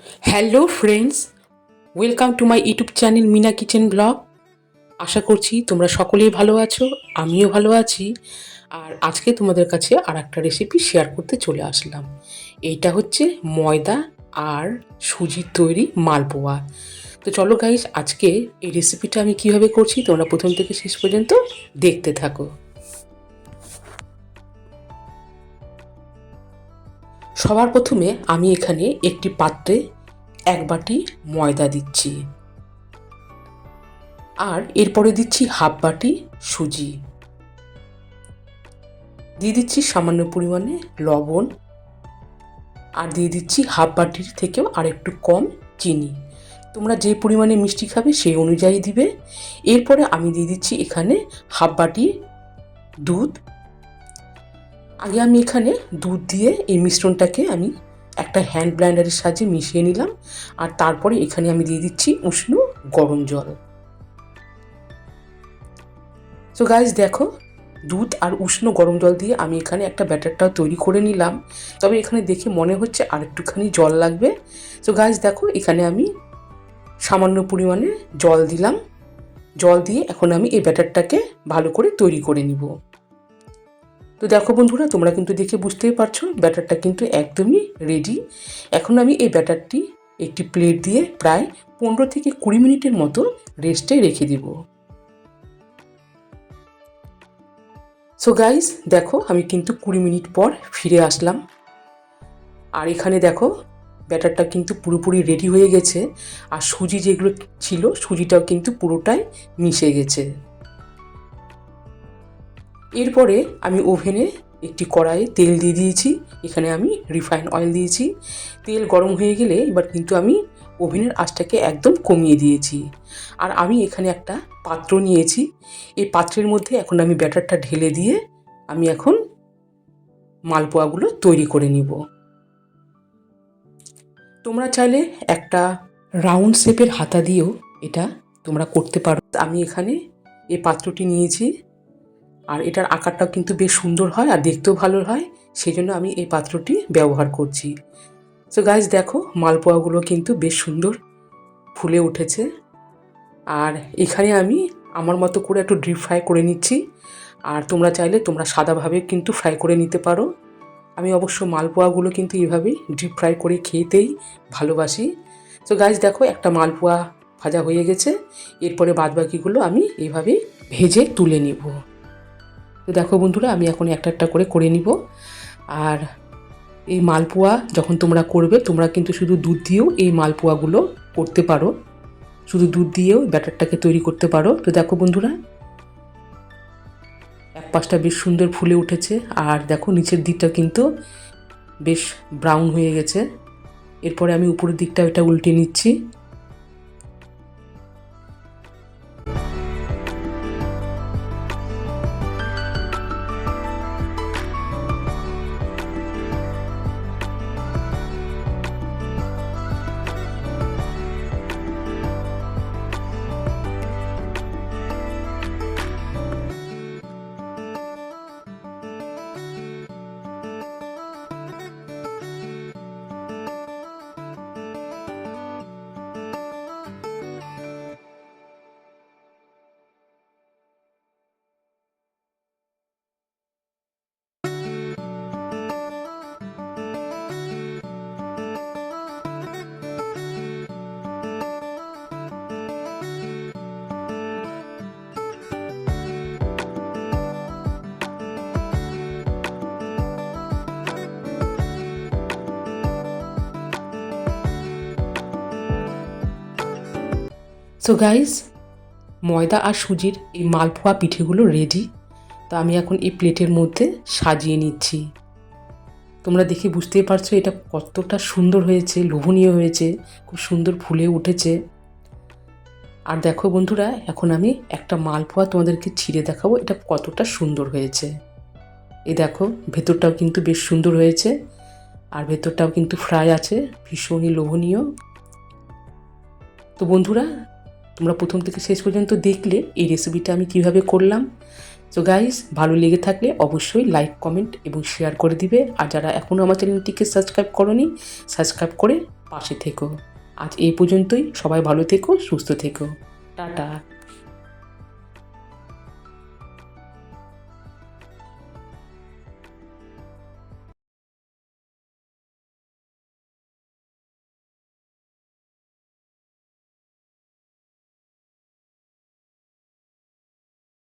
Hello friends, welcome to my YouTube channel Meena kitchen blog. আশা করছি তোমরা সকলেই ভালো আছো, আমিও ভালো আছি। আর আজকে তোমাদের কাছে আর একটা রেসিপি শেয়ার করতে চলে আসলাম। এইটা হচ্ছে ময়দা আর সুজির তৈরি মালপোয়া। তো চলো গাইস, আজকে এই রেসিপিটা আমি কিভাবে করছি তোমরা প্রথম থেকে শেষ পর্যন্ত দেখতে থাকো। সবার প্রথমে আমি এখানে একটি পাত্রে 1 বাটি ময়দা দিচ্ছি, আর এরপরে দিচ্ছি হাফ বাটি সুজি, দিয়ে দিচ্ছি সামান্য পরিমাণে লবণ, আর দিয়ে দিচ্ছি হাফ বাটির থেকেও আর একটু কম চিনি। তোমরা যে পরিমাণে মিষ্টি খাবে সেই অনুযায়ী দিবে। এরপরে আমি দিয়ে দিচ্ছি এখানে হাফ বাটি দুধ। আগে আমি এখানে দুধ দিয়ে এই মিশ্রণটাকে আমি একটা হ্যান্ড ব্লেন্ডারের সাহায্যে মিশিয়ে নিলাম, আর তারপরে এখানে আমি দিয়ে দিচ্ছি উষ্ণ গরম জল। সো গাইস দেখো, দুধ আর উষ্ণ গরম জল দিয়ে আমি এখানে একটা ব্যাটারটাও তৈরি করে নিলাম, তবে এখানে দেখে মনে হচ্ছে আর একটুখানি জল লাগবে। সো গাইস দেখো, এখানে আমি সামান্য পরিমাণে জল দিলাম। জল দিয়ে এখন আমি এই ব্যাটারটাকে ভালো করে তৈরি করে নিব। তো দেখো বন্ধুরা, তোমরা কিন্তু দেখে বুঝতেই পারছো ব্যাটারটা কিন্তু একদমই রেডি। এখন আমি এই ব্যাটারটি একটি প্লেট দিয়ে প্রায় 15 থেকে 20 মিনিটের মতো রেস্টে রেখে দিব। সো গাইস দেখো, আমি কিন্তু 20 মিনিট পর ফিরে আসলাম, আর এখানে দেখো ব্যাটারটা কিন্তু পুরোপুরি রেডি হয়ে গেছে, আর সুজি যেগুলো ছিল সুজিটাও কিন্তু পুরোটাই মিশে গেছে। এরপরে আমি ওভেনে একটি কড়াইয়ে তেল দিয়ে দিয়েছি, এখানে আমি রিফাইন অয়েল দিয়েছি। তেল গরম হয়ে গেলে এবার কিন্তু আমি ওভেনের আঁচটাকে একদম কমিয়ে দিয়েছি, আর আমি এখানে একটা পাত্র নিয়েছি। এই পাত্রের মধ্যে এখন আমি ব্যাটারটা ঢেলে দিয়ে আমি এখন মালপোয়াগুলো তৈরি করে নিব। তোমরা চাইলে একটা রাউন্ড শেপের হাতা দিয়েও এটা তোমরা করতে পারো। আমি এখানে এই পাত্রটি নিয়েছি, আর এটার আকারটাও কিন্তু বেশ সুন্দর হয় আর দেখতেও ভালো হয়, সেই জন্য আমি এই পাত্রটি ব্যবহার করছি। সো গাইজ দেখো, মালপোয়াগুলো কিন্তু বেশ সুন্দর ফুলে উঠেছে, আর এখানে আমি আমার মতো করে একটু ডিপ ফ্রাই করে নিচ্ছি। আর তোমরা চাইলে তোমরা সাদাভাবে কিন্তু ফ্রাই করে নিতে পারো। আমি অবশ্য মালপোয়াগুলো কিন্তু এইভাবেই ডিপ ফ্রাই করে খেতেই ভালোবাসি। সো গাইজ দেখো, একটা মালপোয়া ভাজা হয়ে গেছে, এরপরে বাদবাকিগুলো আমি এইভাবেই ভেজে তুলে নিব। তো দেখো বন্ধুরা, আমি এখন একটা একটা করে নিব। আর এই মালপোয়া যখন তোমরা করবে, তোমরা কিন্তু শুধু দুধ দিয়েও এই মালপোয়াগুলো করতে পারো, শুধু দুধ দিয়েও ব্যাটারটাকে তৈরি করতে পারো। তো দেখো বন্ধুরা, এক পাশটা বেশ সুন্দর ফুলে উঠেছে, আর দেখো নিচের দিকটা কিন্তু বেশ ব্রাউন হয়ে গেছে। এরপরে আমি উপরের দিকটা এটা উল্টে নিচ্ছি। সো গাইস, ময়দা আর সুজির এই মালপোয়া পিঠেগুলো রেডি। তো আমি এখন এই প্লেটের মধ্যে সাজিয়ে নিচ্ছি। তোমরা দেখে বুঝতেই পারছো এটা কতটা সুন্দর হয়েছে, লোভনীয় হয়েছে, খুব সুন্দর ফুলে উঠেছে। আর দেখো বন্ধুরা, এখন আমি একটা মালপোয়া তোমাদেরকে ছিঁড়ে দেখাবো এটা কতটা সুন্দর হয়েছে। এই দেখো, ভেতরটাও কিন্তু বেশ সুন্দর হয়েছে, আর ভেতরটাও কিন্তু ফ্রাই আছে, ভীষণই লোভনীয়। তো বন্ধুরা, তোমরা প্রথম থেকে শেষ পর্যন্ত দেখলে এই রেসিপিটা আমি কিভাবে করলাম। সো গাইস, ভালো লেগে থাকলে অবশ্যই লাইক, কমেন্ট এবং শেয়ার করে দিবে। আর যারা এখনও আমার চ্যানেলটিকে সাবস্ক্রাইব করোনি, সাবস্ক্রাইব করে পাশে থেকো। আজ এই পর্যন্তই। সবাই ভালো থেকো, সুস্থ থেকো। টাটা।